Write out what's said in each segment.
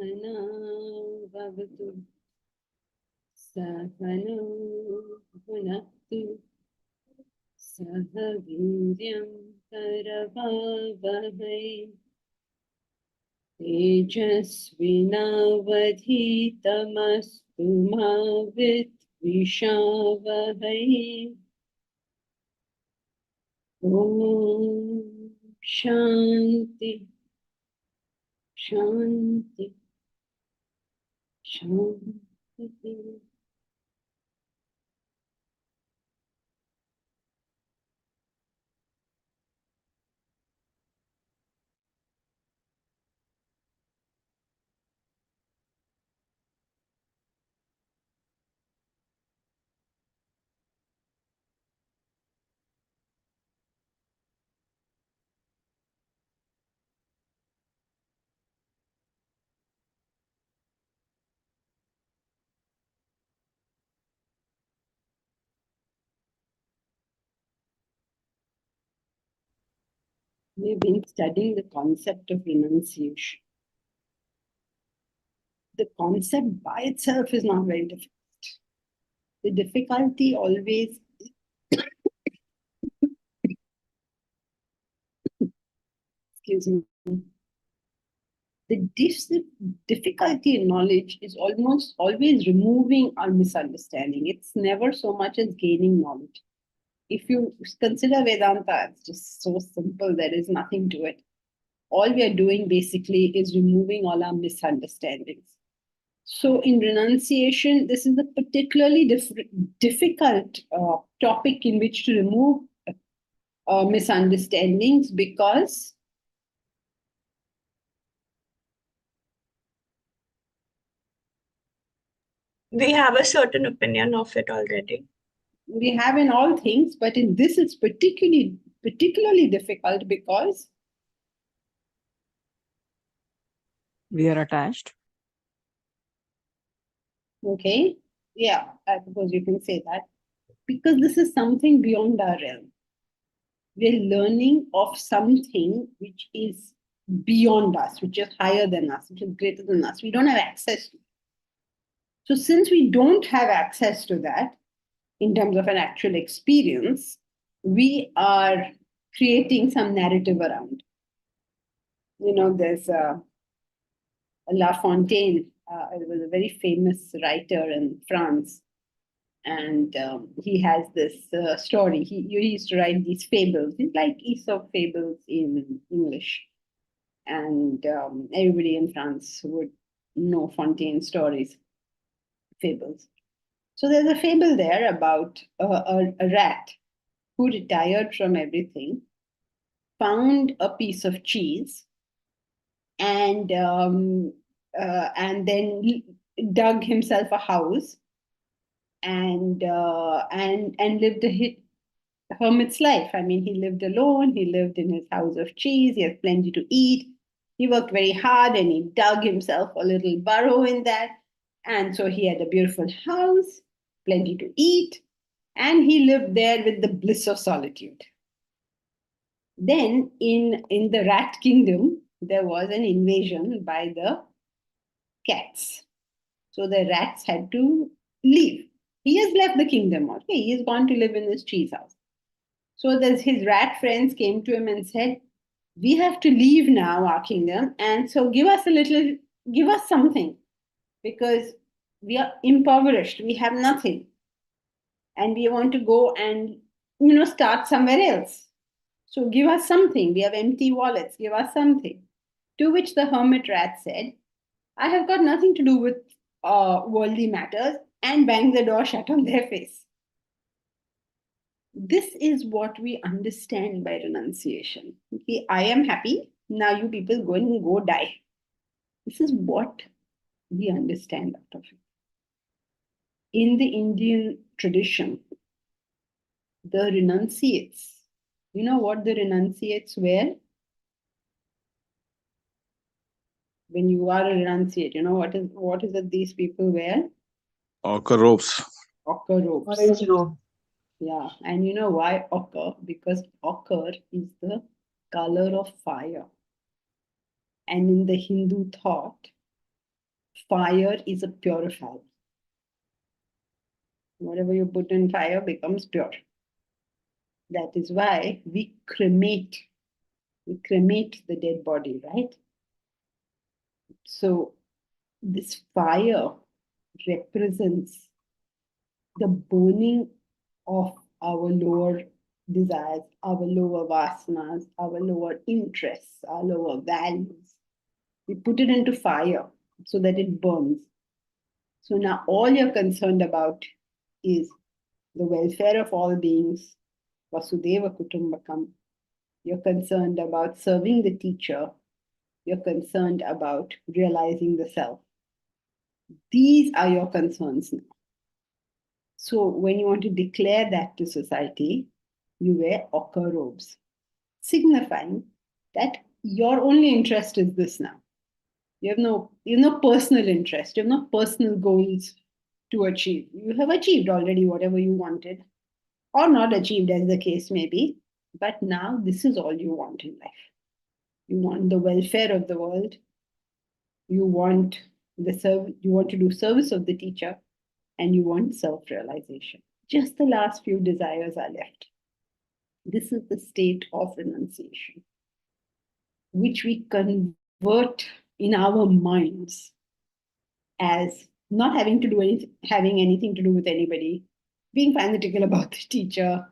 Sahana bhavatu sahano bhunaktu sah viryam karavavahai tejasvinavadhitamastu ma vidvishavahai. Om Shanti Shanti Shanti. We've been studying the concept of renunciation. The concept by itself is not very difficult. The difficulty always excuse me. The difficulty in knowledge is almost always removing our misunderstanding. It's never so much as gaining knowledge. If you consider Vedanta, it's just so simple, there is nothing to it. All we are doing basically is removing all our misunderstandings. So, in renunciation, this is a particularly difficult topic in which to remove misunderstandings because we have a certain opinion of it already. We have in all things, but in this it's particularly difficult because we are attached. Okay, yeah, I suppose you can say that. Because this is something beyond our realm. We're learning of something which is beyond us, which is higher than us, which is greater than us. We don't have access to it. So since we don't have access to that, in terms of an actual experience, we are creating some narrative around. There's La Fontaine, it was a very famous writer in France. And he has this story. He used to write these fables. It's like Aesop fables in English. And everybody in France would know Fontaine stories, fables. So there's a fable there about a rat who retired from everything, found a piece of cheese, and then dug himself a house and lived a hermit's life. I mean, he lived alone. He lived in his house of cheese. He had plenty to eat. He worked very hard and he dug himself a little burrow in that. And so he had a beautiful house, plenty to eat, And he lived there with the bliss of solitude. Then in the rat kingdom, there was an invasion by the cats. So the rats had to leave. He has left the kingdom. Okay, he has gone to live in his cheese house. So his rat friends came to him and said, "We have to leave now our kingdom, and so give us something, because we are impoverished. We have nothing, and we want to go and start somewhere else. So give us something. We have empty wallets. Give us something." To which the hermit rat said, "I have got nothing to do with worldly matters," and banged the door shut on their face. This is what we understand by renunciation. Okay, I am happy. Now you people go and go die. This is what we understand out of it. In the Indian tradition, the renunciates, you know what the renunciates wear? When you are a renunciate, you know what is it these people wear? Ochre robes. Ochre robes. Orange robe. Yeah, and you know why ochre? Because ochre is the color of fire. And in the Hindu thought, fire is a purifier. Whatever you put in fire becomes pure. That is why we cremate the dead body, right? So this fire represents the burning of our lower desires, our lower vasanas, our lower interests, our lower values. We put it into fire so that it burns. So now all you're concerned about is the welfare of all beings, Vasudeva Kutumbakam. You're concerned about serving the teacher. You're concerned about realizing the self. These are your concerns now. So when you want to declare that to society, you wear ochre robes, signifying that your only interest is this now. You have no personal interest. You have no personal goals to achieve. You have achieved already whatever you wanted, or not achieved, as the case may be. But now this is all you want in life. You want the welfare of the world. You want you want to do service of the teacher, and you want self-realization. Just the last few desires are left. This is the state of renunciation, which we convert in our minds as not having anything to do with anybody, being fanatical about the teacher,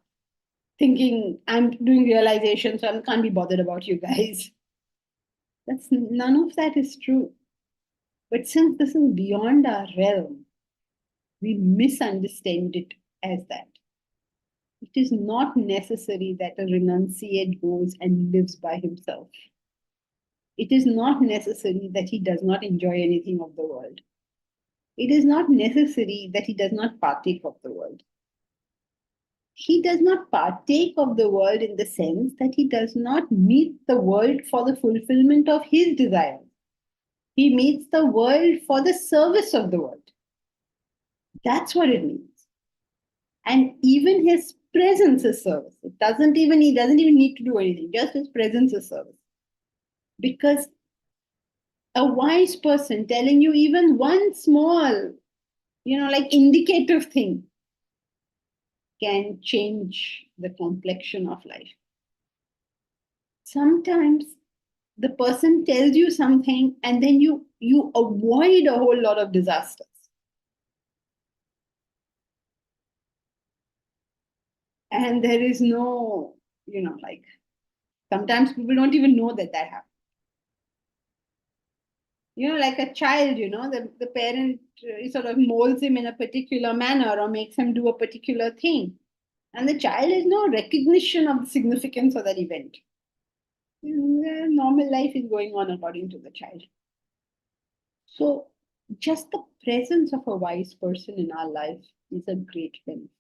thinking I'm doing realization, so I can't be bothered about you guys. None of that is true. But since this is beyond our realm, we misunderstand it as that. It is not necessary that a renunciate goes and lives by himself. It is not necessary that he does not enjoy anything of the world. It is not necessary that he does not partake of the world. He does not partake of the world in the sense that he does not meet the world for the fulfillment of his desires. He meets the world for the service of the world. That's what it means. And even his presence is service. He doesn't even need to do anything, just his presence is service. Because a wise person telling you even one small, like indicative thing can change the complexion of life. Sometimes the person tells you something and then you avoid a whole lot of disasters. And there is no, like sometimes people don't even know that happened. Like a child, the parent sort of molds him in a particular manner or makes him do a particular thing. And the child has no recognition of the significance of that event. Normal life is going on according to the child. So just the presence of a wise person in our life is a great benefit,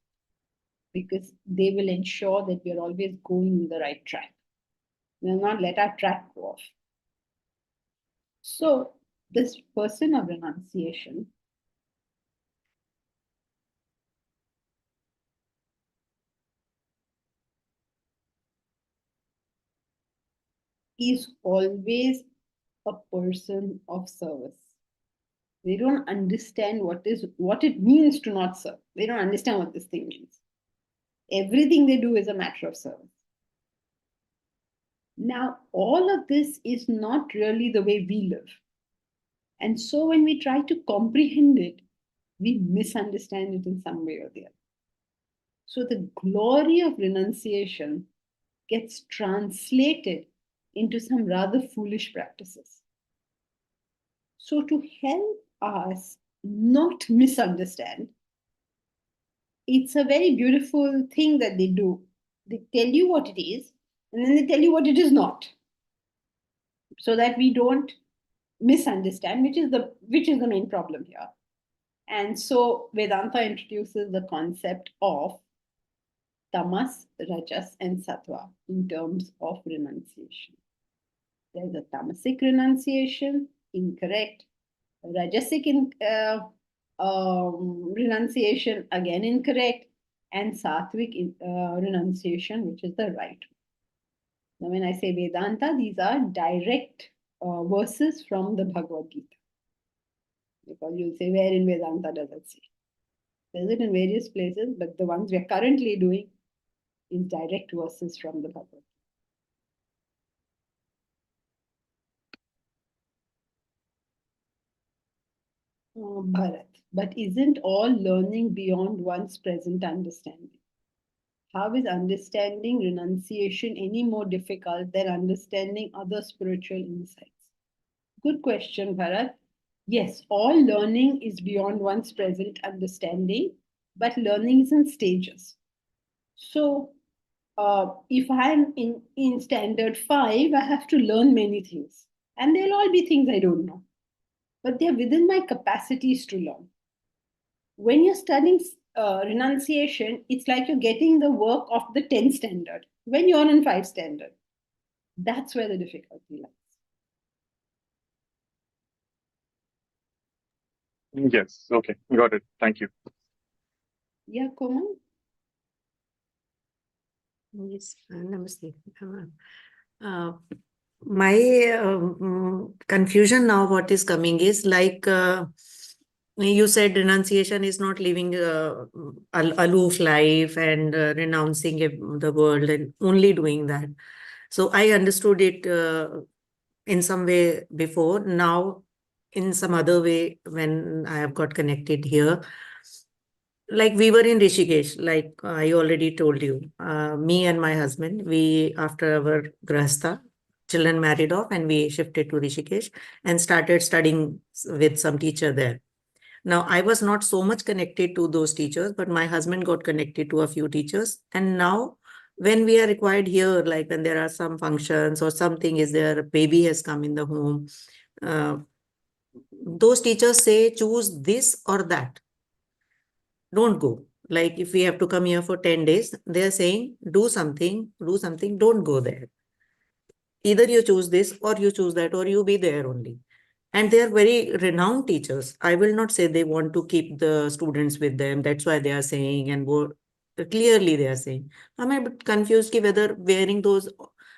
because they will ensure that we are always going in the right track. We will not let our track go off. So this person of renunciation, ， is always a person of service. They don't understand what it means to not serve. They don't understand what this thing means. Everything they do is a matter of service. Now, all of this is not really the way we live. And so when we try to comprehend it, we misunderstand it in some way or the other. So the glory of renunciation gets translated into some rather foolish practices. So to help us not misunderstand, it's a very beautiful thing that they do. They tell you what it is, and then they tell you what it is not, so that we don't misunderstand, which is the main problem here. And so Vedanta introduces the concept of tamas, rajas, and sattva in terms of renunciation. There's a tamasic renunciation, incorrect. Rajasik renunciation, again incorrect. And Sattvik renunciation, which is the right. Now, when I say Vedanta, these are direct verses from the Bhagavad Gita. Because you'll say, where in Vedanta does it say? There's it in various places, but the ones we are currently doing is direct verses from the Bhagavad Gita. Bharat, but isn't all learning beyond one's present understanding? How is understanding renunciation any more difficult than understanding other spiritual insights? Good question, Bharat. Yes, all learning is beyond one's present understanding, but learning is in stages. So, if I'm in standard 5, I have to learn many things. And they'll all be things I don't know. But they're within my capacities to learn. When you're studying renunciation, it's like you're getting the work of the 10 standard when you're in 5 standard. That's where the difficulty lies. Yes. Okay. Got it. Thank you. Yeah, Komal? Yes, namaste. My confusion now, what is coming is like you said, renunciation is not living aloof life and renouncing the world and only doing that. So I understood it in some way before. Now, in some other way, when I have got connected here, like we were in Rishikesh, like I already told you, me and my husband, we, after our grahastha, children married off, and we shifted to Rishikesh and started studying with some teacher there. Now, I was not so much connected to those teachers, but my husband got connected to a few teachers. And now, when we are required here, like when there are some functions or something is there, a baby has come in the home, those teachers say, choose this or that. Don't go. Like if we have to come here for 10 days, they're saying, do something, don't go there. Either you choose this or you choose that, or you be there only. And they are very renowned teachers. I will not say they want to keep the students with them. That's why they are saying, and clearly they are saying. I'm a bit confused whether wearing those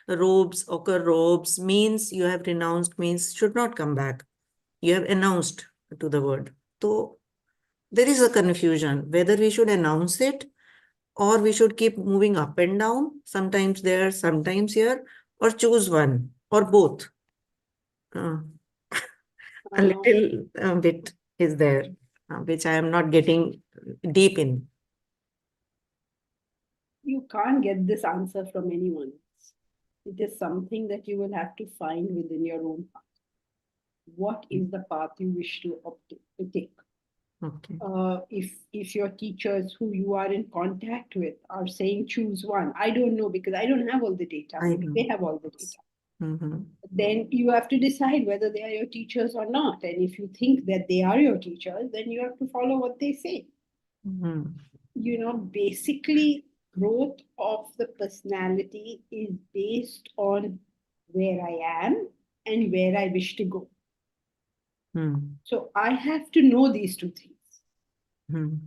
robes, ochre robes, means you have renounced, means should not come back. You have announced to the world. So there is a confusion whether we should announce it or we should keep moving up and down, sometimes there, sometimes here, or choose one or both. A little bit is there, which I am not getting deep in. You can't get this answer from anyone else. It is something that you will have to find within your own path. What is the path you wish to take? Okay. If your teachers who you are in contact with are saying choose one, I don't know because I don't have all the data. Maybe they have all the data. Then you have to decide whether they are your teachers or not. And if you think that they are your teachers, then you have to follow what they say. You know, basically, growth of the personality is based on where I am and where I wish to go. So I have to know these two things.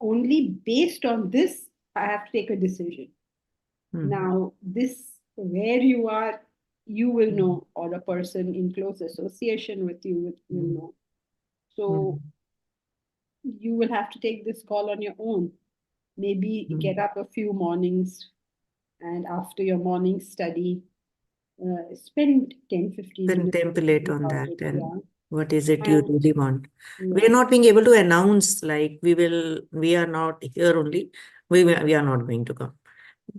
Only based on this, I have to take a decision. Now, this where you are you will know, or a person in close association with you will know. So you will have to take this call on your own. Maybe get up a few mornings, and after your morning study, spend 10-15 minutes Contemplate thinking on about that it. and Yeah. what is it you And really want. We yeah. are not being able to announce like we are not here only. We are not going to come.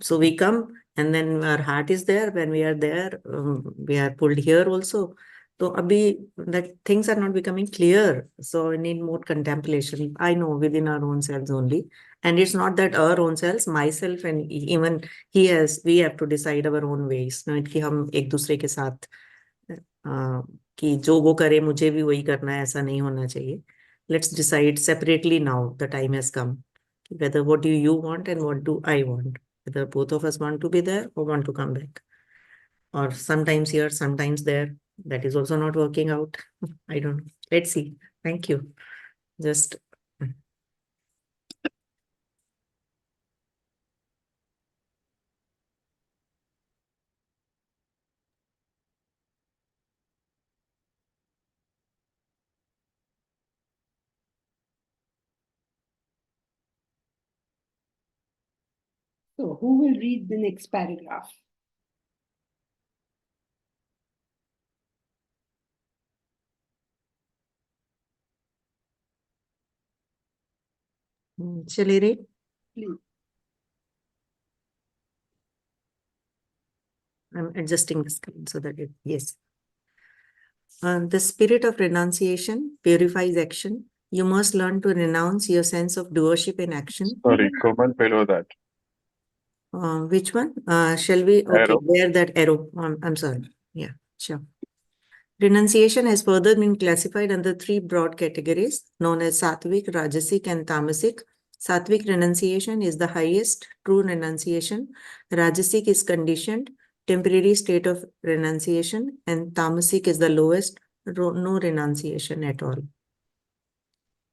So we come and then our heart is there. When we are there, we are pulled here also. So abhi, that things are not becoming clear. So we need more contemplation. I know within our own selves only. And it's not that our own selves, myself and even we have to decide our own ways. Not कि हम एक दूसरे के साथ कि जो वो करे मुझे भी वही करना है, ऐसा नहीं होना चाहिए. Let's decide separately now. The time has come. Whether what do you want and what do I want? Whether both of us want to be there or want to come back. Or sometimes here, sometimes there. That is also not working out. I don't know. Let's see. Thank you. Just So who will read the next paragraph? shall I read? Please. I'm adjusting the screen so that yes. The spirit of renunciation purifies action. You must learn to renounce your sense of doership in action. Sorry, comment below that. Which one? Shall we? Okay, Arrow. where that arrow? I'm sorry. Yeah, sure. Renunciation has further been classified under three broad categories known as Sattvik, Rajasik, and Tamasik. Sattvik renunciation is the highest true renunciation. Rajasik is conditioned, temporary state of renunciation, and Tamasik is the lowest, no renunciation at all.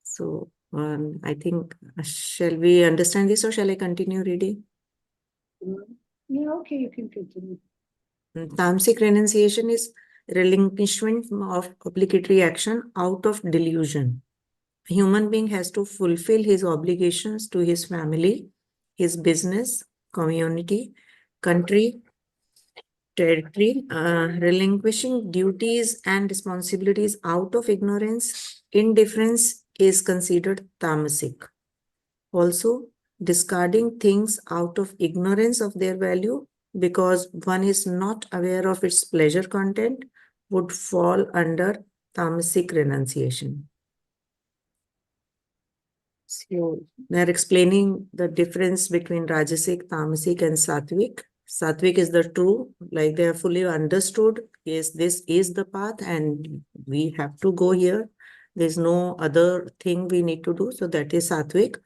So I think, shall we understand this or shall I continue reading? Yeah, okay, you can continue. Tamasic renunciation is relinquishment of obligatory action out of delusion. A human being has to fulfill his obligations to his family, his business, community, country, territory, relinquishing duties and responsibilities out of ignorance, indifference is considered tamasic. Also, discarding things out of ignorance of their value because one is not aware of its pleasure content would fall under tamasic renunciation. So they're explaining the difference between Rajasik, Tamasik, and Sattvik. Sattvik is the true, like they are fully understood, yes, this is the path and we have to go here. There's no other thing we need to do. So that is Sattvik.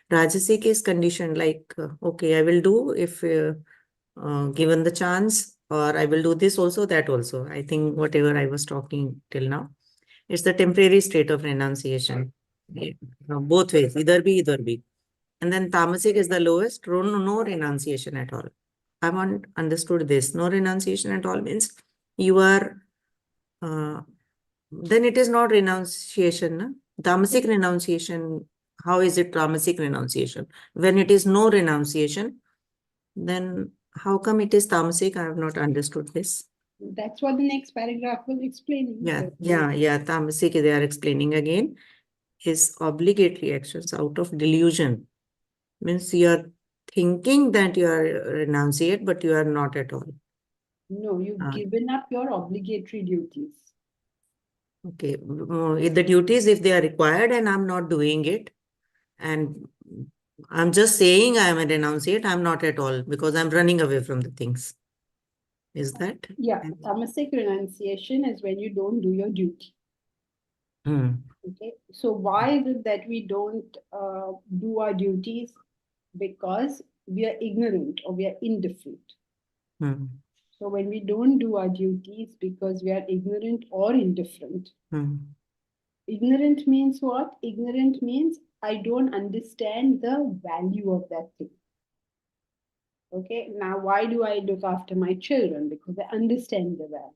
Rajasik is conditioned like, okay, I will do if given the chance, or I will do this also, that also. I think whatever I was talking till now, it's the temporary state of renunciation. Both ways, either be, either be. And then Tamasik is the lowest, no renunciation at all. I want understood this. No renunciation at all means you are, then it is not renunciation. Na? Tamasik renunciation, how is it Tamasik renunciation? When it is no renunciation, then how come it is Tamasik? I have not understood this. That's what the next paragraph will explain. Yeah. Tamasik, they are explaining again. Is obligatory actions out of delusion. Means you are thinking that you are renunciate, but you are not at all. No, you've given up your obligatory duties. Okay. The duties, if they are required and I'm not doing it, and I'm just saying I am a renunciate, I'm not at all because I'm running away from the things. Is that? Yeah, tamasic renunciation is when you don't do your duty. Okay, so why is it that we don't do our duties? Because we are ignorant or we are indifferent. So when we don't do our duties because we are ignorant or indifferent, ignorant means what? Ignorant means I don't understand the value of that thing. Okay, now why do I look after my children? Because I understand the value.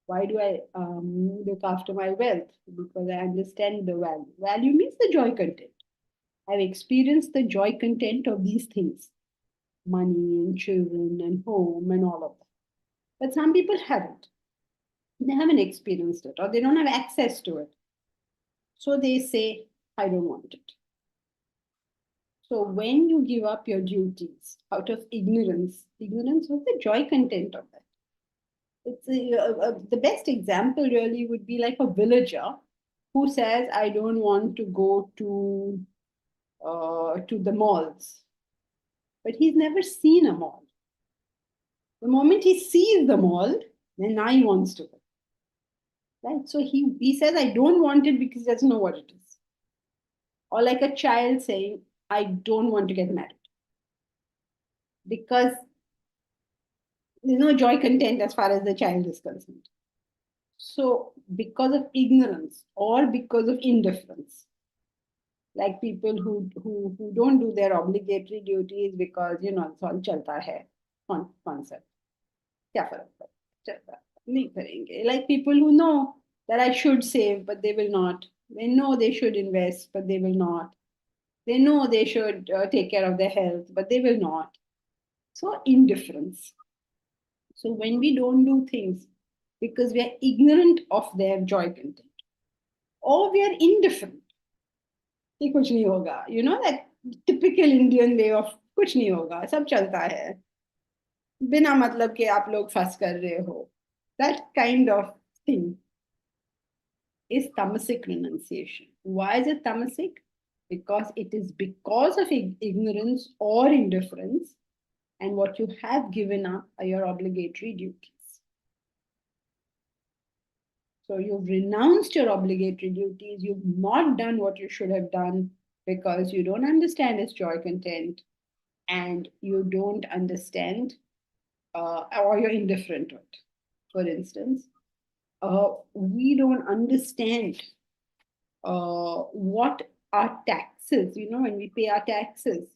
Why do I look after my wealth? Because I understand the value. Value means the joy content. I've experienced the joy content of these things, money and children and home and all of that. But some people haven't. They haven't experienced it or they don't have access to it. So they say, I don't want it. So when you give up your duties out of ignorance of the joy content of that. It's the best example really would be like a villager who says, I don't want to go to the malls. But he's never seen a mall. The moment he sees the mall, then now he wants to go. Right? So he says, I don't want it because he doesn't know what it is. Or like a child saying, I don't want to get married. Because there's no joy content as far as the child is concerned. So because of ignorance or because of indifference, like people who don't do their obligatory duties because it's all chalta hai concept. Kya farak padta? Chalta, nahi karenge. Like people who know that I should save, but they will not. They know they should invest, but they will not. They know they should take care of their health, but they will not. So indifference. So when we don't do things because we are ignorant of their joy content, or we are indifferent, कि कुछ नहीं होगा, that typical Indian way of कुछ नहीं होगा, सब चलता है, बिना मतलब के आप लोग फंस कर रहे हो, that kind of thing is tamasic renunciation. Why is it tamasic? Because it is because of ignorance or indifference, and what you have given up are your obligatory duties. So you've renounced your obligatory duties. You've not done what you should have done because you don't understand its joy content and you don't understand or you're indifferent to it. For instance, we don't understand what our taxes, when we pay our taxes,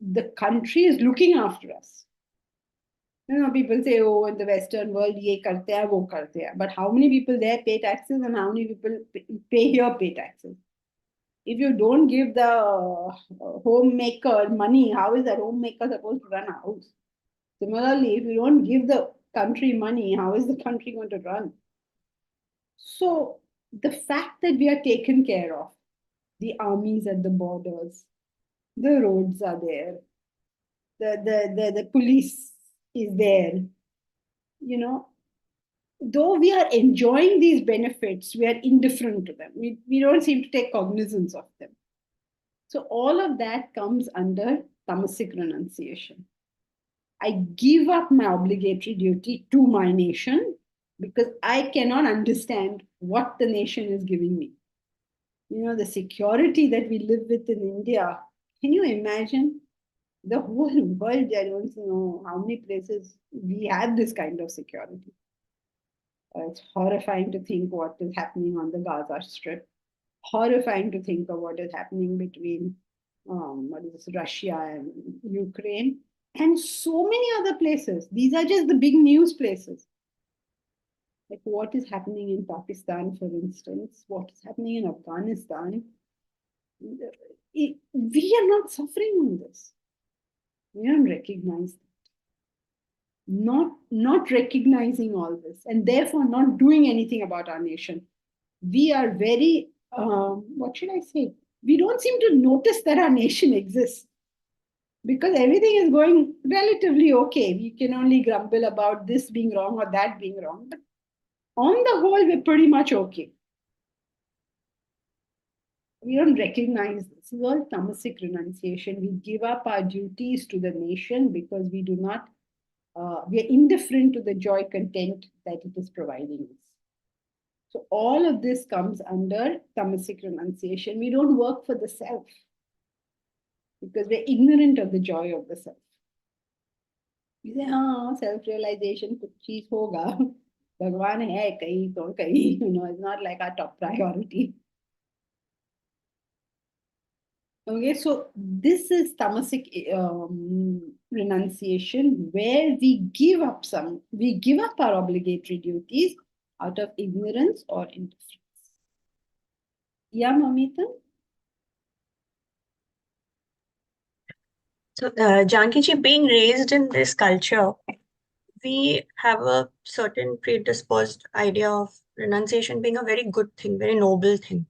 the country is looking after us. People say, oh, in the Western world, ye karte hai, wo karte hai. But how many people there pay taxes and how many people pay here pay taxes? If you don't give the homemaker money, how is that homemaker supposed to run a house? Similarly, if you don't give the country money, how is the country going to run? So the fact that we are taken care of, the armies at the borders, the roads are there, the police is there, though we are enjoying these benefits, we are indifferent to them. We don't seem to take cognizance of them. So all of that comes under tamasic renunciation. I give up my obligatory duty to my nation because I cannot understand what the nation is giving me. The security that we live with in India, can you imagine? The whole world, I don't know how many places we have this kind of security. It's horrifying to think what is happening on the Gaza Strip. Horrifying to think of what is happening between Russia and Ukraine and so many other places. These are just the big news places. Like what is happening in Pakistan, for instance, what is happening in Afghanistan. We are not suffering on this. We don't recognize that. Not recognizing all this and therefore not doing anything about our nation. We are very, what should I say? We don't seem to notice that our nation exists because everything is going relatively okay. We can only grumble about this being wrong or that being wrong. But on the whole, we're pretty much okay. We don't recognize this. This is all tamasic renunciation. We give up our duties to the nation because we do not, we are indifferent to the joy content that it is providing us. So all of this comes under tamasic renunciation. We don't work for the self because we're ignorant of the joy of the self. We say, self-realization, kuch cheez hoga. Bhagwan hai kahi to kahi. It's not like our top priority. Okay, so this is Tamasik renunciation, where we give up our obligatory duties out of ignorance or indifference. Yeah, Mamita? So, Janki being raised in this culture, we have a certain predisposed idea of renunciation being a very good thing, very noble thing.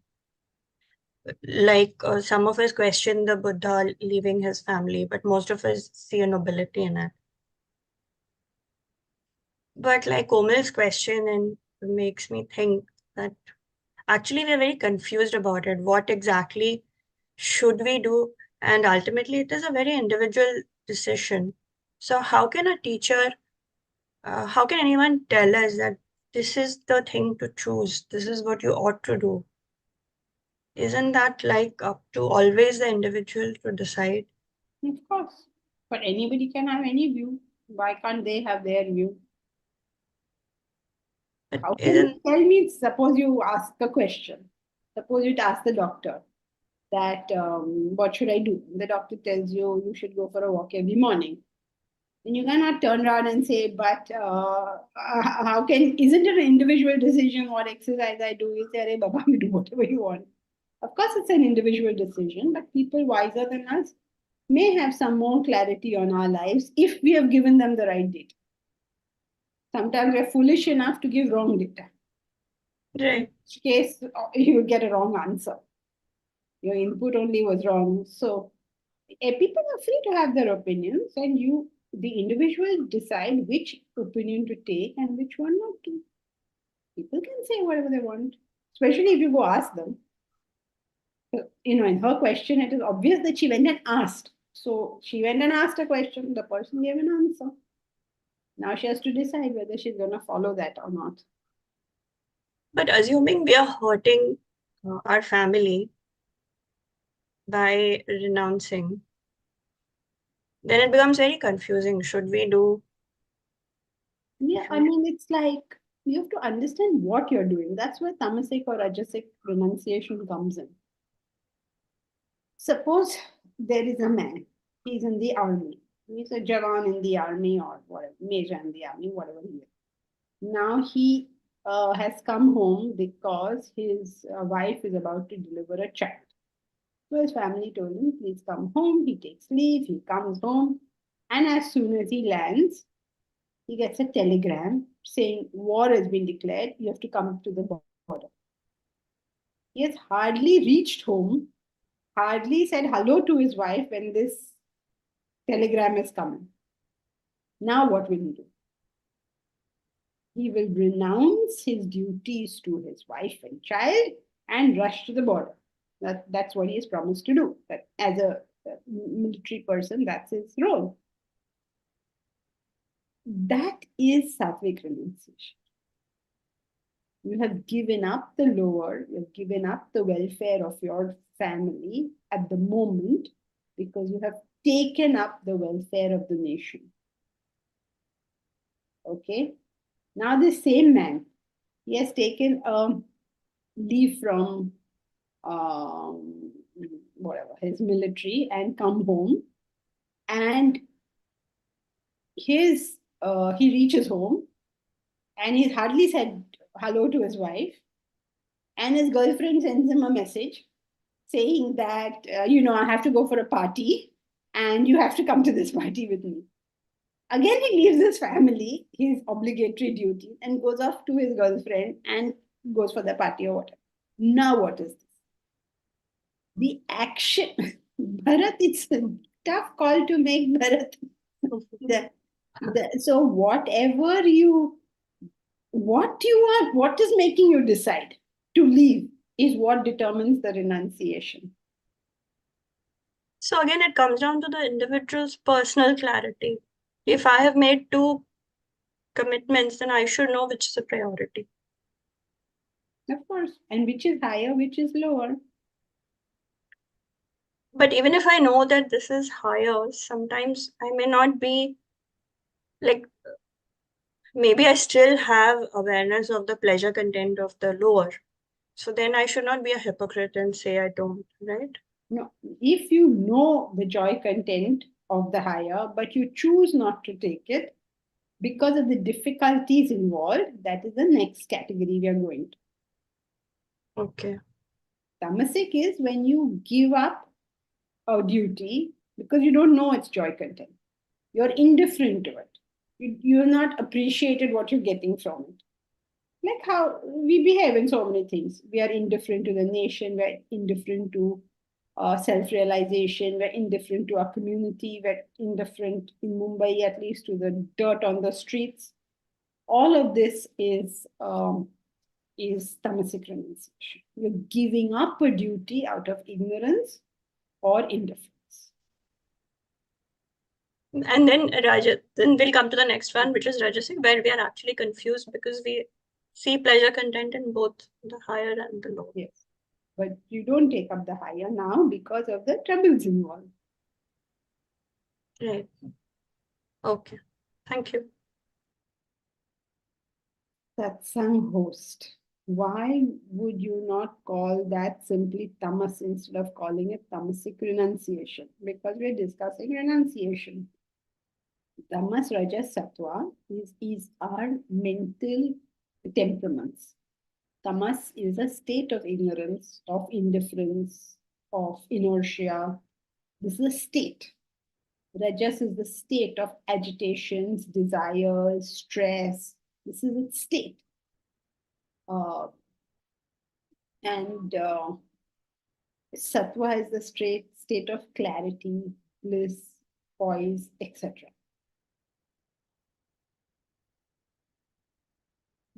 Like some of us question the Buddha leaving his family, but most of us see a nobility in it. But like Komal's question and makes me think that actually we're very confused about it. What exactly should we do? And ultimately, it is a very individual decision. So how can a teacher, how can anyone tell us that this is the thing to choose? This is what you ought to do? Isn't that like up to always the individual to decide? Of course. But anybody can have any view. Why can't they have their view? But How can you isn't tell me? Suppose you ask a question. Suppose you ask the doctor that what should I do? The doctor tells you you should go for a walk every morning. And you cannot turn around and say, but how can, isn't it an individual decision what exercise I do? You say, "Arey Baba, you do whatever you want." Of course, it's an individual decision, but people wiser than us may have some more clarity on our lives if we have given them the right data. Sometimes we're foolish enough to give wrong data. right? In which case, you get a wrong answer. Your input only was wrong. So people are free to have their opinions, and the individual, decide which opinion to take and which one not to. People can say whatever they want, especially if you go ask them. In her question, it is obvious that she went and asked. So she went and asked a question, the person gave an answer. Now she has to decide whether she's going to follow that or not. But assuming we are hurting our family by renouncing, then it becomes very confusing. Should we do? Yeah, I mean, it's like you have to understand what you're doing. That's where Tamasik or Rajasik renunciation comes in. Suppose there is a man, he's in the army. He's a Jawan in the army or whatever, major in the army, whatever he is. Now he has come home because his wife is about to deliver a child. So his family told him, please come home. He takes leave, he comes home. And as soon as he lands, he gets a telegram saying war has been declared, you have to come to the border. He has hardly reached home, hardly said hello to his wife when this telegram is coming. Now what will he do? He will renounce his duties to his wife and child and rush to the border. That's what he has promised to do. That as a military person, that's his role. That is Sattvik renunciation. You have given up the lower, you have given up the welfare of your family at the moment because you have taken up the welfare of the nation. Okay? Now, this same man, he has taken leave from whatever, his military and come home. And he reaches home and he's hardly said hello to his wife. And his girlfriend sends him a message saying that, I have to go for a party and you have to come to this party with me. Again, he leaves his family, his obligatory duty, and goes off to his girlfriend and goes for the party or whatever. Now, what is this? The action. Bharat, it's a tough call to make, Bharat. So whatever what you are, what is making you decide to leave is what determines the renunciation. So again, it comes down to the individual's personal clarity. If I have made two commitments, then I should know which is a priority. Of course. And which is higher, which is lower. But even if I know that this is higher, sometimes I may not be like, maybe I still have awareness of the pleasure content of the lower. So then I should not be a hypocrite and say I don't, right? No, if you know the joy content of the higher, but you choose not to take it because of the difficulties involved, that is the next category we are going to. Okay. Tamasik is when you give up a duty because you don't know its joy content. You're indifferent to it. You're not appreciated what you're getting from it. Like how we behave in so many things. We are indifferent to the nation, we're indifferent to self realization, we're indifferent to our community, we're indifferent in Mumbai, at least, to the dirt on the streets. All of this is tamasic renunciation. You're giving up a duty out of ignorance or indifference. And then then we'll come to the next one, which is Rajasik, where we are actually confused because we see pleasure content in both the higher and the lower. Yes. But you don't take up the higher now because of the troubles involved. Right. Okay. Thank you. Satsang host. Why would you not call that simply tamas instead of calling it tamasic renunciation? Because we're discussing renunciation. Tamas, Rajas, Sattva is our mental temperaments. Tamas is a state of ignorance, of indifference, of inertia. This is a state. Rajas is the state of agitations, desires, stress. This is its state. And Sattva is the state of clarity, bliss, poise, etc.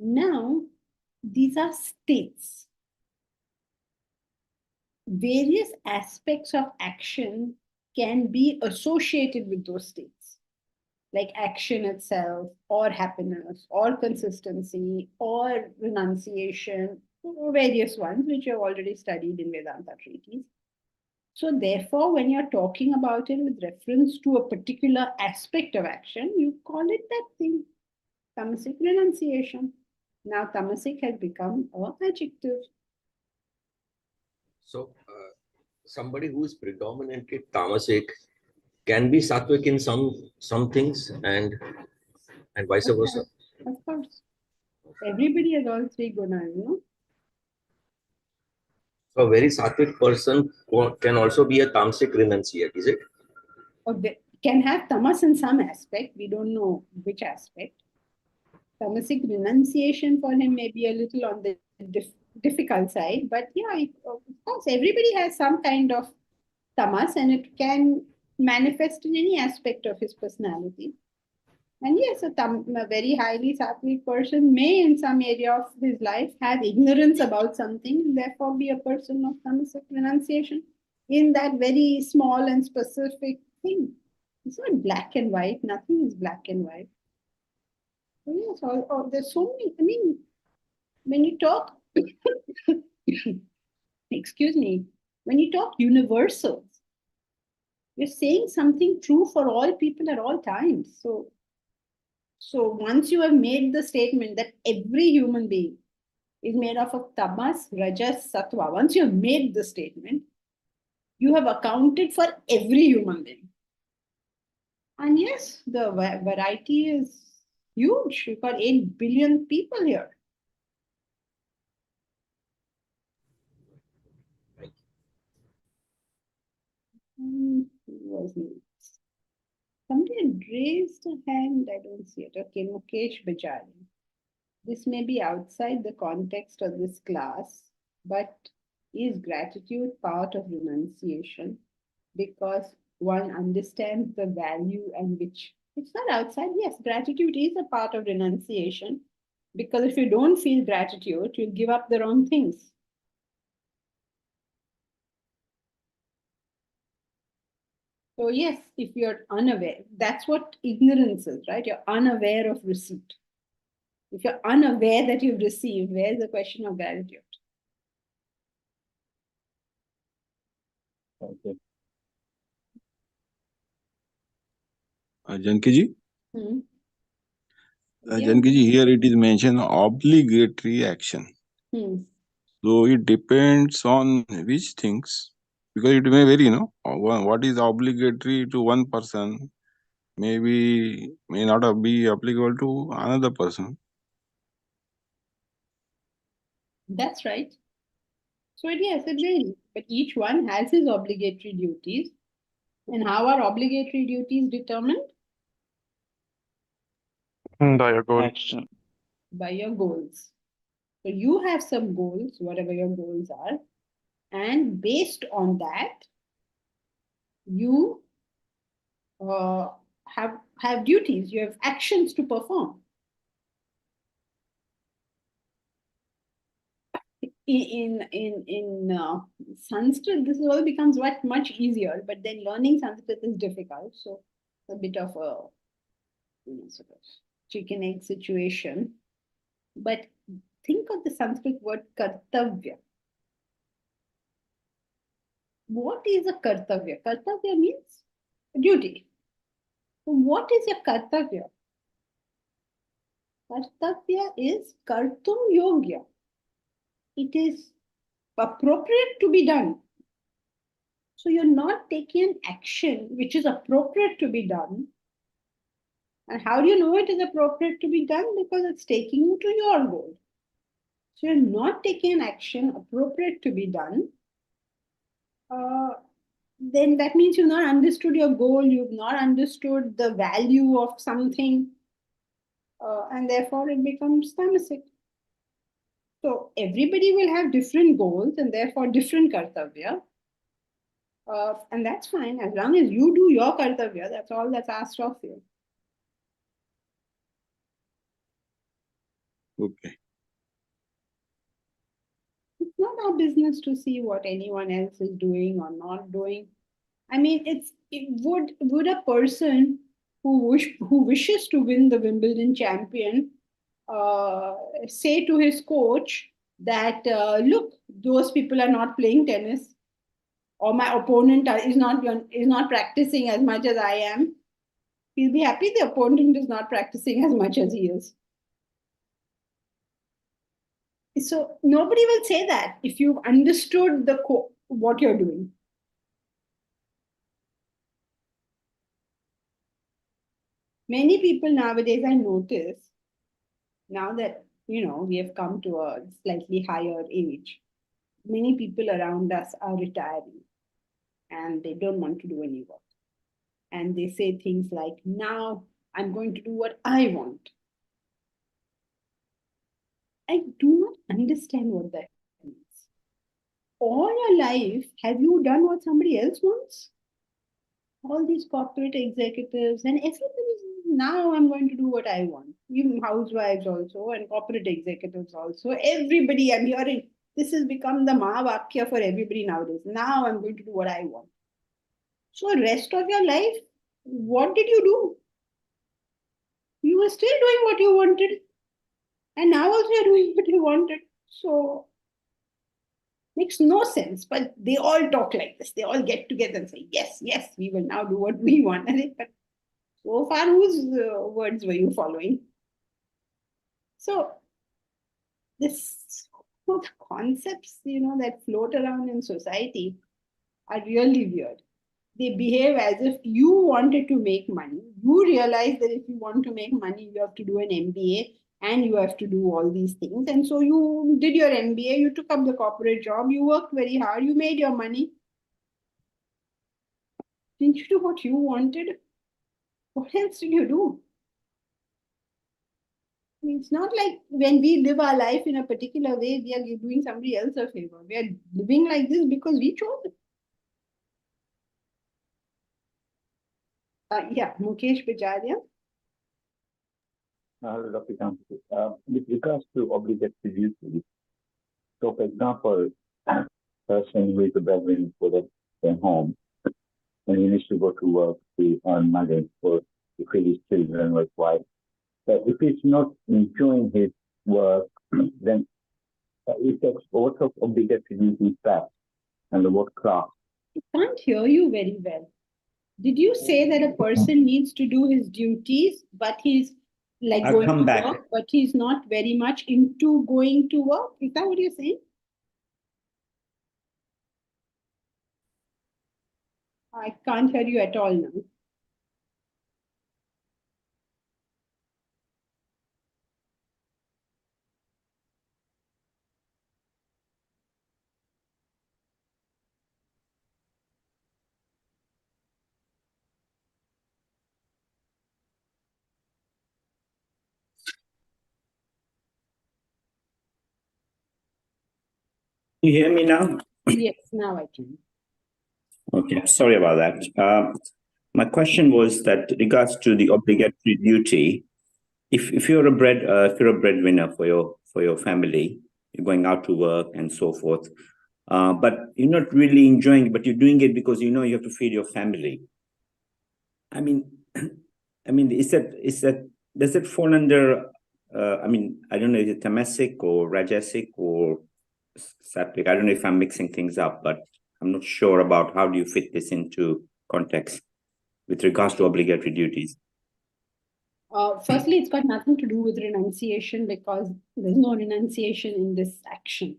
Now, these are states. Various aspects of action can be associated with those states, like action itself, or happiness, or consistency, or renunciation, or various ones which you have already studied in Vedanta treatise. So, therefore, when you're talking about it with reference to a particular aspect of action, you call it that thing, tamasic renunciation. Now, tamasik has become an adjective. So, somebody who is predominantly tamasic can be sattvic in some things, and vice versa. Of course. Everybody has all three gunas, you know. So, a very sattvic person can also be a tamasic renunciate, is it? Or they can have tamas in some aspect. We don't know which aspect. Tamasic renunciation for him may be a little on the difficult side, but yeah, of course, everybody has some kind of tamas, and it can manifest in any aspect of his personality. And yes, a very highly sattvic person may, in some area of his life, have ignorance about something, and therefore be a person of tamasic renunciation in that very small and specific thing. It's not black and white. Nothing is black and white. So yes, there's so many. I mean, when you talk, excuse me, when you talk universals, you're saying something true for all people at all times. So once you have made the statement that every human being is made up of tamas, rajas, sattva, once you have made the statement, you have accounted for every human being. And yes, the variety is huge. You've got 8 billion people here. Somebody had raised a hand. I don't see it. Okay, Mukesh Bajari. This may be outside the context of this class, but is gratitude part of renunciation? Because one understands the value and which it's not outside. Yes, gratitude is a part of renunciation, because if you don't feel gratitude, you'll give up the wrong things. So yes, if you're unaware, that's what ignorance is, right? You're unaware of receipt. If you're unaware that you've received, where's the question of gratitude? Okay. Janki ji? Janki ji, here it is mentioned obligatory action. So it depends on which things. Because it may vary, what is obligatory to one person may not be applicable to another person. That's right. So yes, it varies, but each one has his obligatory duties. And how are obligatory duties determined? By your goal. Action. By your goals. So you have some goals, whatever your goals are, and based on that, you have duties. You have actions to perform. In Sanskrit, this all becomes much easier, but then learning Sanskrit is difficult. So it's a bit of a sort of chicken egg situation. But think of the Sanskrit word kartavya. What is a kartavya? Kartavya means duty. So what is your kartavya? Kartavya is kartum yogya. It is appropriate to be done. So you're not taking an action which is appropriate to be done. And how do you know it is appropriate to be done? Because it's taking you to your goal. So you're not taking an action appropriate to be done. Then that means you've not understood your goal, you've not understood the value of something, and therefore it becomes tamasik. So everybody will have different goals and therefore different kartavya. And that's fine. As long as you do your kartavya, that's all that's asked of you. Okay. It's not our business to see what anyone else is doing or not doing. I mean, would a person who wishes to win the Wimbledon champion say to his coach that look, those people are not playing tennis, or my opponent is not practicing as much as I am? He'll be happy the opponent is not practicing as much as he is. So nobody will say that if you've understood what you're doing. Many people nowadays, I notice, now that we have come to a slightly higher age, many people around us are retiring and they don't want to do any work. And they say things like, now I'm going to do what I want. I do not understand what that means. All your life, have you done what somebody else wants? All these corporate executives and everybody, now I'm going to do what I want. Even housewives also and corporate executives also. Everybody, I'm hearing, this has become the Mahavakya for everybody nowadays. Now I'm going to do what I want. So rest of your life, what did you do? You were still doing what you wanted. And now also you're doing what you wanted. So makes no sense. But they all talk like this. They all get together and say, yes, we will now do what we want. But so far, whose words were you following? So this concepts, that float around in society are really weird. They behave as if you wanted to make money. You realize that if you want to make money, you have to do an MBA and you have to do all these things. And so you did your MBA, you took up the corporate job, you worked very hard, you made your money. Didn't you do what you wanted? What else did you do? It's not like when we live our life in a particular way, we are doing somebody else a favor. We are living like this because we chose it. Yeah, Mukesh Bajaria. Dr. Kanti, with regards to obligatory duties, so for example, person who is a breadwinner for their home, and he needs to go to work to earn money for to feed his children or his wife. But if he's not enjoying his work, then it takes both of obligatory duties back and the work class. I can't hear you very well. Did you say that a person needs to do his duties, but he's like I'll going come to back. work, but he's not very much into going to work? Is that what you're saying? I can't hear you at all now. You hear me now? Yes, now I can. Okay, sorry about that. My question was that regards to the obligatory duty. If you're a breadwinner for your family, you're going out to work and so forth, but you're not really enjoying it, but you're doing it because you know you have to feed your family. I mean, is that does it fall under? I don't know, is it Tamasik or Rajasik or Sattvik? I don't know if I'm mixing things up, but I'm not sure about how do you fit this into context with regards to obligatory duties. Firstly, it's got nothing to do with renunciation because there's no renunciation in this action.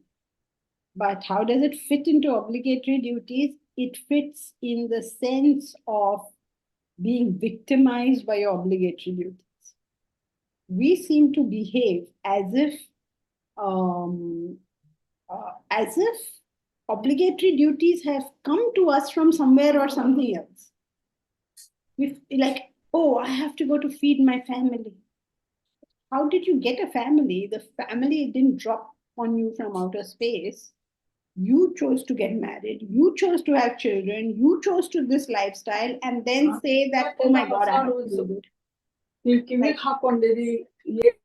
But how does it fit into obligatory duties? It fits in the sense of being victimized by your obligatory duties. We seem to behave as if obligatory duties have come to us from somewhere or something else. We like, oh, I have to go to feed my family. How did you get a family? The family didn't drop on you from outer space. You chose to get married. You chose to have children. You chose to this lifestyle and then say that, oh my God, I have to do it.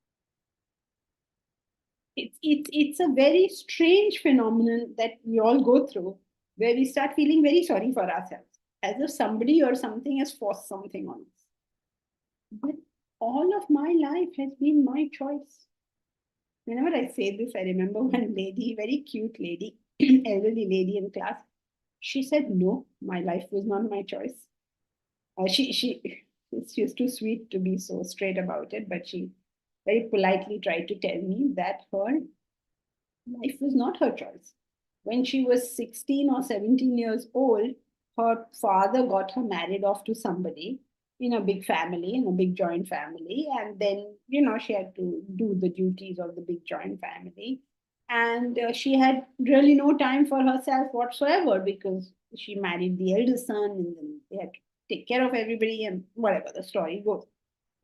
It's a very strange phenomenon that we all go through where we start feeling very sorry for ourselves, as if somebody or something has forced something on us. But all of my life has been my choice. Whenever I say this, I remember one lady, very cute lady, elderly lady in class. She said, no, my life was not my choice. She was too sweet to be so straight about it, but she very politely tried to tell me that her life was not her choice. When she was 16 or 17 years old, her father got her married off to somebody in a big family, in a big joint family. And then, she had to do the duties of the big joint family. And she had really no time for herself whatsoever because she married the eldest son and then they had to take care of everybody and whatever the story goes.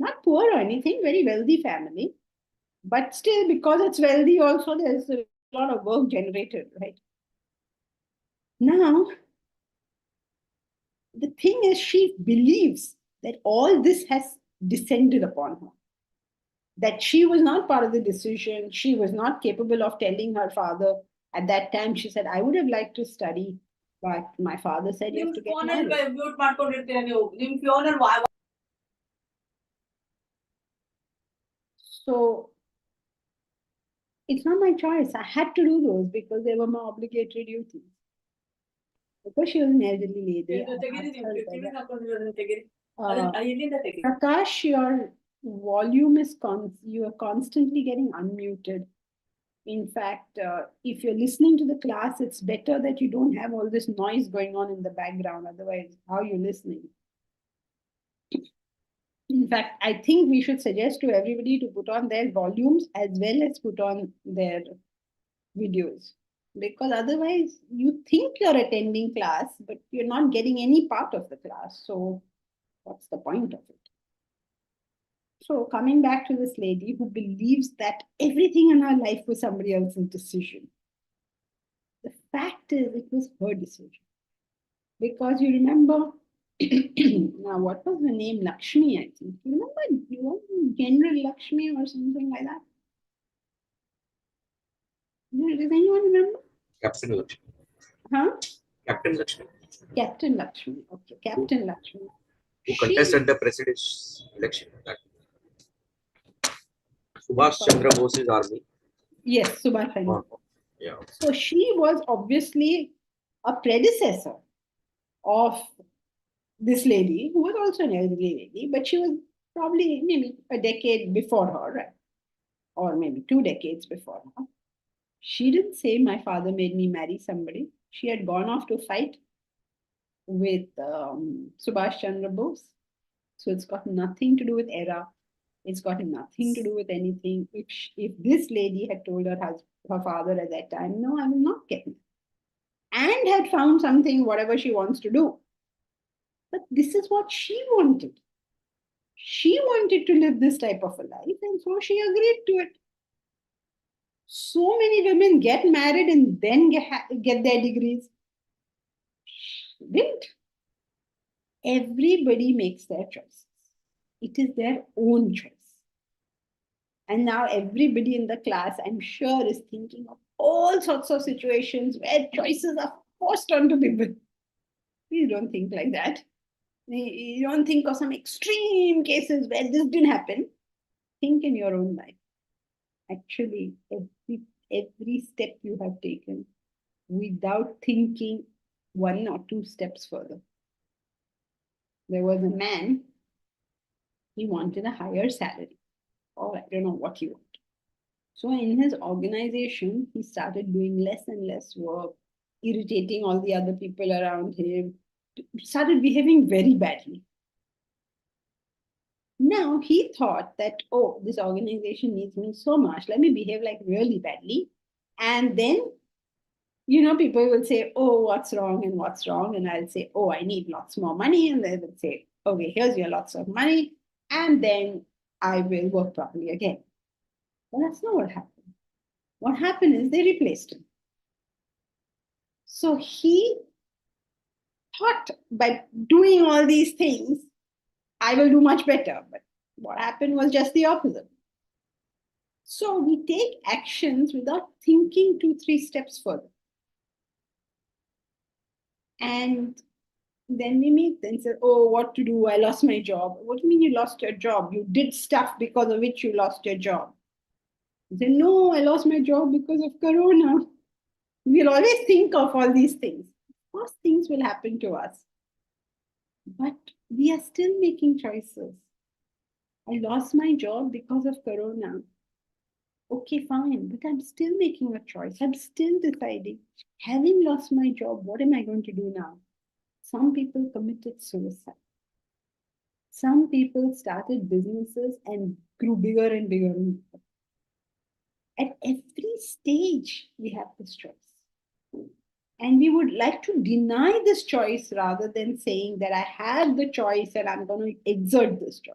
Not poor or anything, very wealthy family. But still, because it's wealthy, also there's a lot of work generated, right? Now, the thing is, she believes that all this has descended upon her. That she was not part of the decision. She was not capable of telling her father. At that time, she said, I would have liked to study, but my father said you have to get married. So, it's not my choice. I had to do those because they were my obligatory duties. Because she was an elderly lady. Prakash, your volume is you are constantly getting unmuted. In fact, if you're listening to the class, it's better that you don't have all this noise going on in the background. Otherwise, how are you listening? In fact, I think we should suggest to everybody to put on their volumes as well as put on their videos. Because otherwise, you think you're attending class, but you're not getting any part of the class. So what's the point of it? So coming back to this lady who believes that everything in her life was somebody else's decision. The fact is, it was her decision. Because you remember, now what was her name? Lakshmi, I think. You remember General Lakshmi or something like that? Does anyone remember? Captain Lakshmi. Huh? Captain Lakshmi. Captain Lakshmi. Okay, Captain Lakshmi. Who contested the president's election. Subhash Chandra Bose's army. Yes, Subhash Chandra. Yeah. So she was obviously a predecessor of this lady, who was also an elderly lady, but she was probably maybe a decade before her, right? Or maybe 2 decades before her. She didn't say, my father made me marry somebody. She had gone off to fight. with Subhash Chandra Bose. So it's got nothing to do with era. It's got nothing to do with anything. If this lady had told her father at that time, no, I will not get married, and had found something, whatever she wants to do. But this is what she wanted. She wanted to live this type of a life, and so she agreed to it. So many women get married and then get their degrees. She didn't. Everybody makes their choices. It is their own choice. And now everybody in the class, I'm sure, is thinking of all sorts of situations where choices are forced onto people. Please don't think like that. You don't think of some extreme cases where this didn't happen. Think in your own life. Actually, every step you have taken without thinking 1 or 2 steps further. There was a man, he wanted a higher salary, or I don't know what he wanted. So in his organization, he started doing less and less work, irritating all the other people around him, started behaving very badly. Now he thought that, oh, this organization needs me so much, let me behave like really badly. And then, people will say, oh, what's wrong and what's wrong? And I'll say, oh, I need lots more money. And they will say, okay, here's your lots of money. And then I will work properly again. But that's not what happened. What happened is they replaced him. So he thought by doing all these things, I will do much better. But what happened was just the opposite. So we take actions without thinking 2, 3 steps further. And then we meet and say, oh, what to do? I lost my job. What do you mean you lost your job? You did stuff because of which you lost your job. You say, no, I lost my job because of Corona. We'll always think of all these things. Of course, things will happen to us. But we are still making choices. I lost my job because of Corona. Okay, fine, but I'm still making a choice. I'm still deciding, having lost my job, what am I going to do now? Some people committed suicide. Some people started businesses and grew bigger and bigger and bigger. At every stage, we have this choice. And we would like to deny this choice rather than saying that I have the choice and I'm going to exert this choice.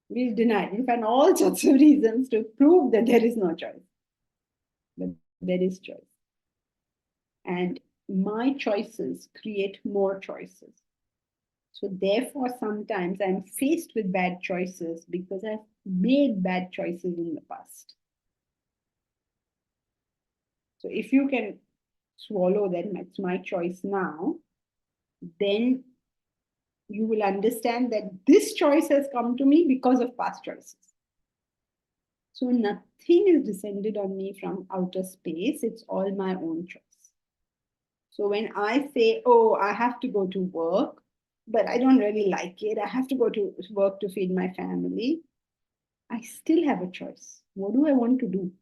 We'll deny it. We'll find all sorts of reasons to prove that there is no choice. But there is choice. And my choices create more choices. So therefore, sometimes I'm faced with bad choices because I've made bad choices in the past. So if you can swallow that it's my choice now, then you will understand that this choice has come to me because of past choices. So nothing is descended on me from outer space. It's all my own choice. So when I say, oh, I have to go to work, but I don't really like it, I have to go to work to feed my family, I still have a choice. What do I want to do?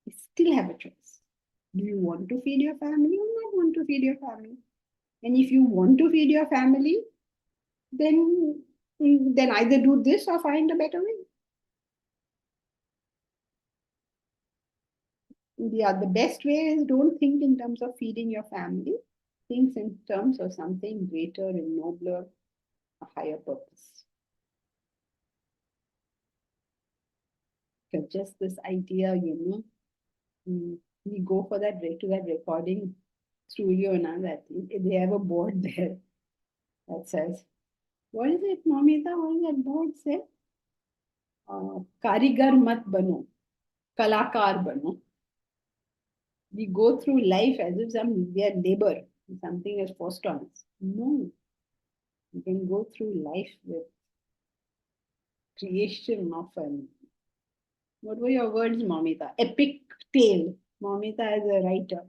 I still have a choice. Do you want to feed your family or not want to feed your family? And if you want to feed your family, then either do this or find a better way. Yeah, the best way is don't think in terms of feeding your family. Think in terms of something greater and nobler, a higher purpose. Because just this idea, we go for that recording through that they have a board there that says, what is it, Mamita? What does that board say? Karigar mat bano, kalakar bano. We go through life as if we are labor, something is forced on us. No, you can go through life with creation of what were your words, Mamita? Epic tale. Mamita is a writer.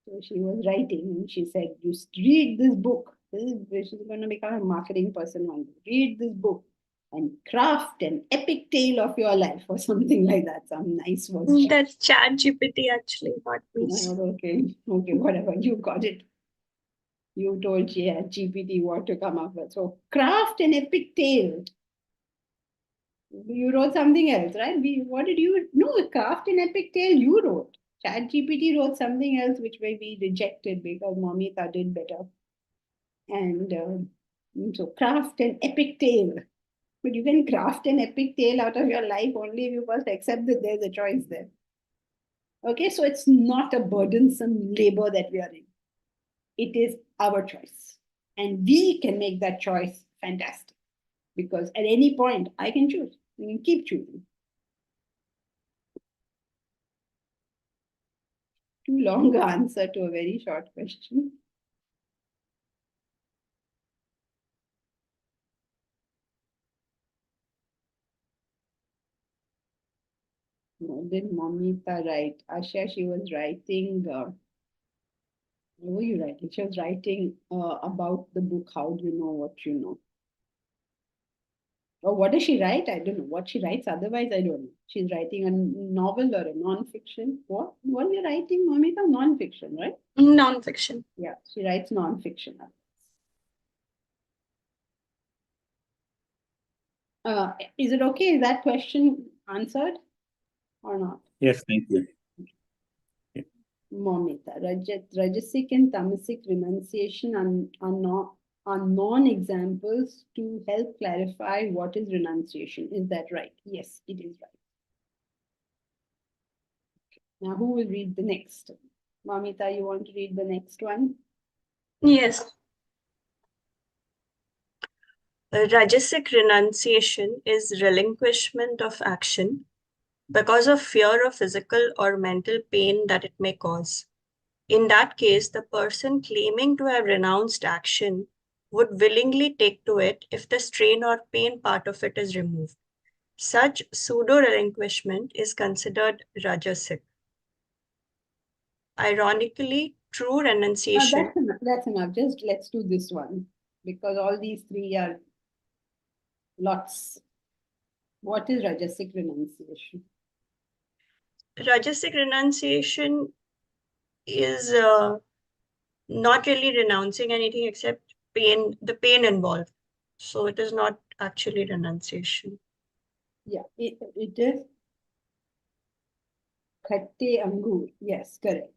So she was writing and she said, you read this book. She's going to become a marketing person one day. Read this book and craft an epic tale of your life or something like that. Some nice words. That's ChatGPT actually, not me. Okay, whatever, you got it. You told GPT what to come up with. So craft an epic tale. You wrote something else, right? What did you? No, craft an epic tale you wrote. ChatGPT wrote something else which may be rejected because Momita did better. And so craft an epic tale. But you can craft an epic tale out of your life only if you first accept that there's a choice there. Okay, so it's not a burdensome labor that we are in. It is our choice. And we can make that choice fantastic. Because at any point, I can choose. You can keep choosing. Too long answer to a very short question. No, did Momita write? Asha, she was writing. What were you writing? She was writing about the book, How Do You Know What You Know? Or what does she write? I don't know what she writes. Otherwise, I don't know. She's writing a novel or a non-fiction. What are you writing, Momita? Non-fiction, right? Non-fiction. Yeah, she writes non-fiction. Is it okay? Is that question answered or not? Yes, thank you. Momita, Rajasik and Tamasik renunciation are non-examples to help clarify what is renunciation. Is that right? Yes, it is right. Now, who will read the next? Momita, you want to read the next one? Yes. Rajasic renunciation is relinquishment of action because of fear of physical or mental pain that it may cause. In that case, the person claiming to have renounced action would willingly take to it if the strain or pain part of it is removed. Such pseudo-relinquishment is considered Rajasic. Ironically, true renunciation. That's enough. Just let's do this one because all these three are lots. What is Rajasic renunciation? Rajasic renunciation is not really renouncing anything except pain, the pain involved. So it is not actually renunciation. Yeah, it is khatte angur. Yes, correct.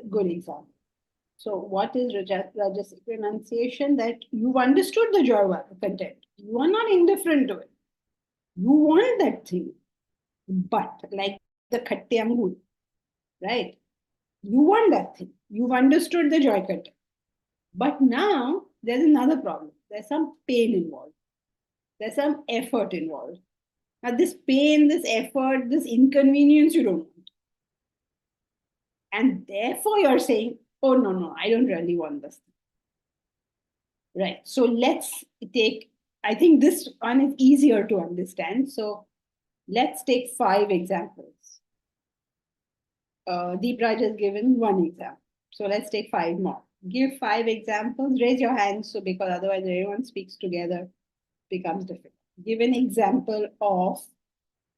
Good example. So what is Rajasic renunciation? That you've understood the joy content. You are not indifferent to it. You want that thing. But like the khatte angur, right? You want that thing. You've understood the joy content. But now there's another problem. There's some pain involved. There's some effort involved. Now, this pain, this effort, this inconvenience you don't want. And therefore, you're saying, oh, no, I don't really want this. Right. So let's take, I think this one is easier to understand. So let's take 5 examples. Deepraj has given 1 example. So let's take 5 more. Give 5 examples. Raise your hands, so because otherwise everyone speaks together, becomes difficult. Give an example of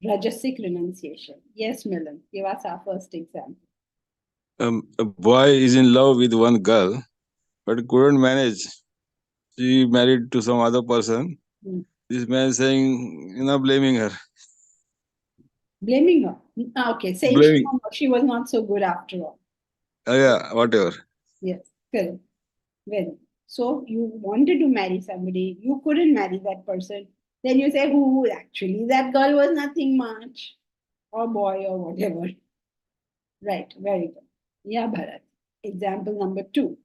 Rajasic renunciation. Yes, Milan, give us our first example. A boy is in love with one girl, but couldn't manage. She married to some other person. This man saying, blaming her. Blaming her. Okay, saying Blaming. she was not so good after all. Yeah, whatever. Yes, correct. Well, so you wanted to marry somebody, you couldn't marry that person. Then you say, who actually, that girl was nothing much, or boy, or whatever. Right, very good. Yeah, Bharat. Example number 2.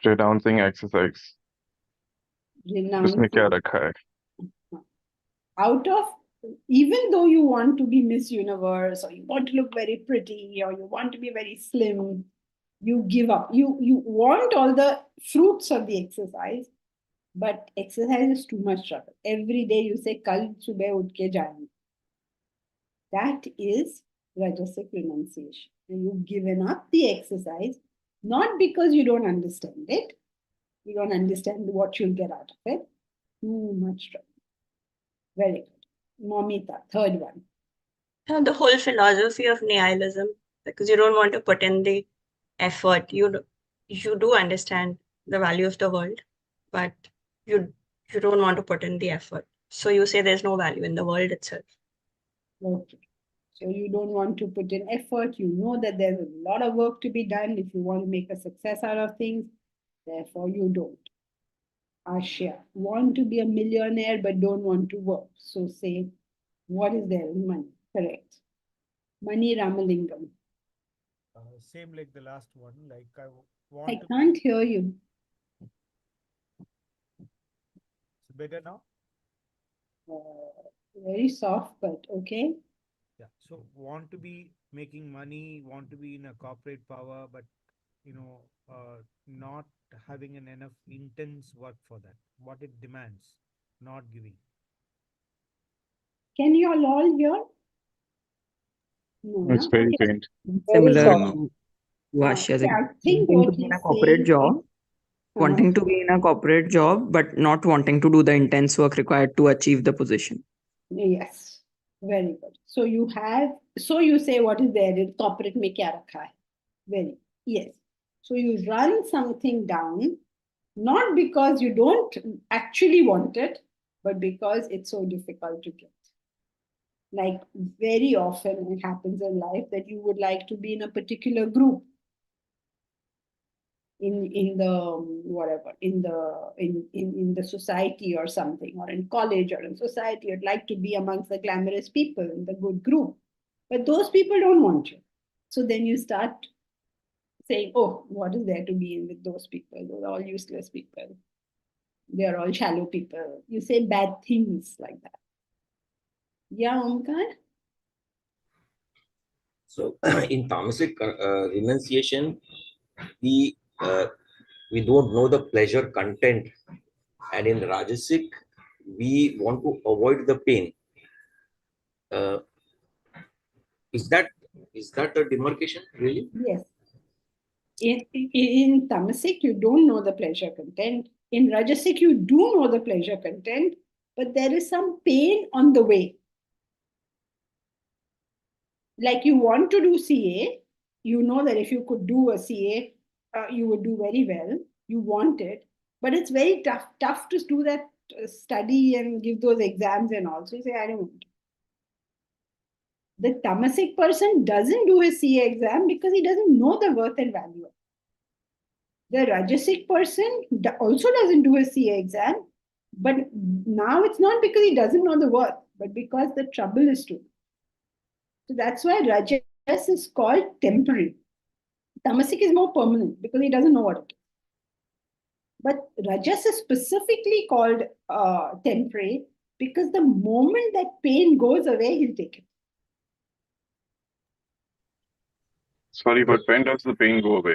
Renouncing exercise. उसने क्या रखा है? Out of, even though you want to be Miss Universe, or you want to look very pretty, or you want to be very slim, you give up. You want all the fruits of the exercise, but exercise is too much trouble. Every day you say, Kal subah uthe ke jayenge. That is Rajasic renunciation. And you've given up the exercise, not because you don't understand it, you don't understand what you'll get out of it. Too much trouble. Very good. Momita, third one. The whole philosophy of nihilism, because you don't want to put in the effort. you do understand the value of the world, but you don't want to put in the effort. So you say there's no value in the world itself. Okay. So you don't want to put in effort. You know that there's a lot of work to be done if you want to make a success out of things. Therefore, you don't. Ashya, want to be a millionaire but don't want to work. So say, what is there in money? Correct. Money Ramalingam. Same like the last one. Like I I want to. can't hear you. It's better now. Very soft, but okay. Yeah. So want to be making money, want to be in a corporate power, but not having an enough intense work for that. What it demands, not giving. Can you all hear? No, It's no? very Okay. faint. Similar No. to Ashia's Okay, I example. think Wanting to what be in a he's corporate saying job, is, wanting to be in a corporate job, but not wanting to do the intense work required to achieve the position. yes, very good. So you say what is there in corporate mein kya rakha hai? Very, yes. So you run something down, not because you don't actually want it, but because it's so difficult to get. Like very often it happens in life that you would like to be in a particular group in the whatever in the society or something, or in college or in society, you'd like to be amongst the glamorous people in the good group, but those people don't want you. So then you start saying, oh, what is there to be in with those people? Those are all useless people, they are all shallow people. You say bad things like that. Yeah, Omkar? So in Tamasik renunciation, we don't know the pleasure content, and in Rajasik, we want to avoid the pain. Uh, is that a demarcation really? Yes. In Tamasik, you don't know the pleasure content. In Rajasik, you do know the pleasure content, but there is some pain on the way. Like you want to do CA, you know that if you could do a CA, you would do very well. You want it, but it's very tough to do that study and give those exams and all. So you say, I don't want. The Tamasik person doesn't do his CA exam because he doesn't know the worth and value. The Rajasik person also doesn't do a CA exam, but now it's not because he doesn't know the worth, but because the trouble is too. So that's why Rajas is called temporary. Tamasik is more permanent because he doesn't know what it is. But Rajas is specifically called temporary because the moment that pain goes away, he'll take it. Sorry, but when does the pain go away?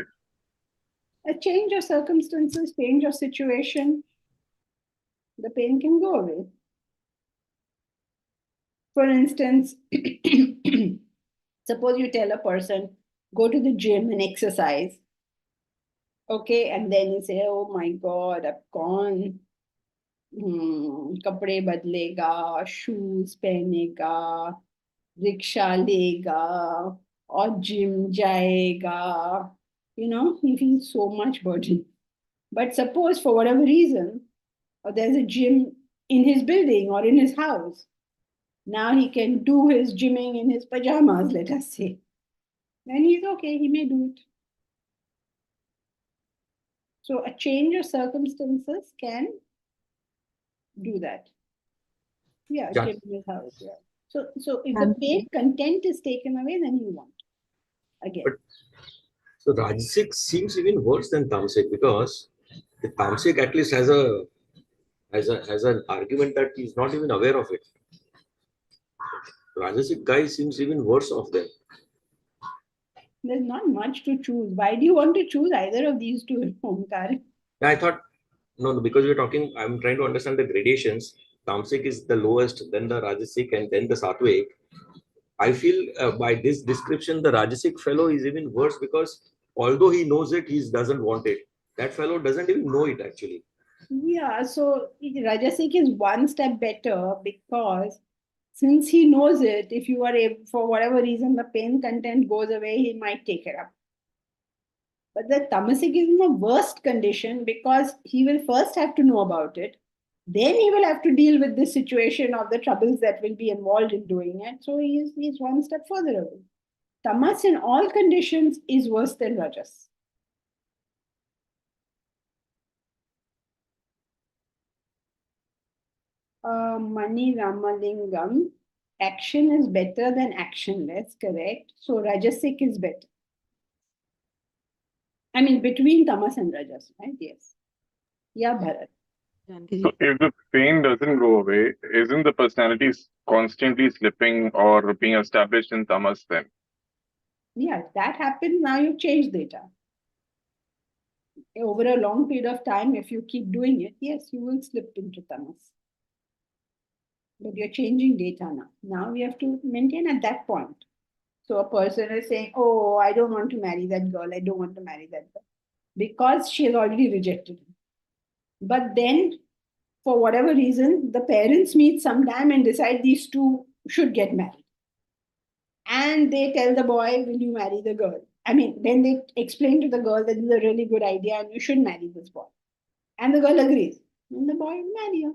A change of circumstances, change of situation, the pain can go away. For instance, suppose you tell a person, go to the gym and exercise. Okay, and then you say, oh my God, I've gone. कपड़े बदलेगा, shoes पहनेगा, rickshaw लेगा, और gym जाएगा. He feels so much burden. But suppose for whatever reason, there's a gym in his building or in his house. Now he can do his gymming in his pajamas, let us say. Then he's okay, he may do it. So a change of circumstances can do that. Yeah, Yeah. gym in his house, yeah. So if the pain content is taken away, then you want again. But so Rajasik seems even worse than Tamasik, because the Tamasik at least has an argument that he's not even aware of it. Rajasik guy seems even worse off them. There's not much to choose. Why do you want to choose either of these two, Omkar? I thought, no, because we're talking, I'm trying to understand the gradations. Tamasik is the lowest, then the Rajasik, and then the Sattvik. I feel by this description, the Rajasik fellow is even worse, because although he knows it, he doesn't want it. That fellow doesn't even know it actually. Yeah, so Rajasik is one step better because since he knows it, if you are able, for whatever reason, the pain content goes away, he might take it up. But the Tamasik is in the worst condition because he will first have to know about it. Then he will have to deal with this situation of the troubles that will be involved in doing it. So he's one step further away. Tamas in all conditions is worse than Rajas. Mani Ramalingam, action is better than actionless, correct? So Rajasik is better. I mean, between Tamas and Rajas, right? Yes. Yeah, Bharat. So if the pain doesn't go away, isn't the personality constantly slipping or being established in tamas then? Yeah, that happens. Now you change data. Over a long period of time, if you keep doing it, yes, you will slip into tamas. But you're changing data now. Now we have to maintain at that point. So a person is saying, oh, I don't want to marry that girl. I don't want to marry that girl. Because she has already rejected him. But then, for whatever reason, the parents meet sometime and decide these two should get married. And they tell the boy, will you marry the girl? I mean, then they explain to the girl that this is a really good idea and you should marry this boy. And the girl agrees. And the boy will marry her.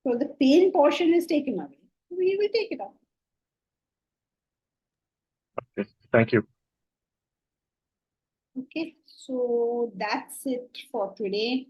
So the pain portion is taken away. We will take it out. Okay, thank you. Okay, so that's it for today.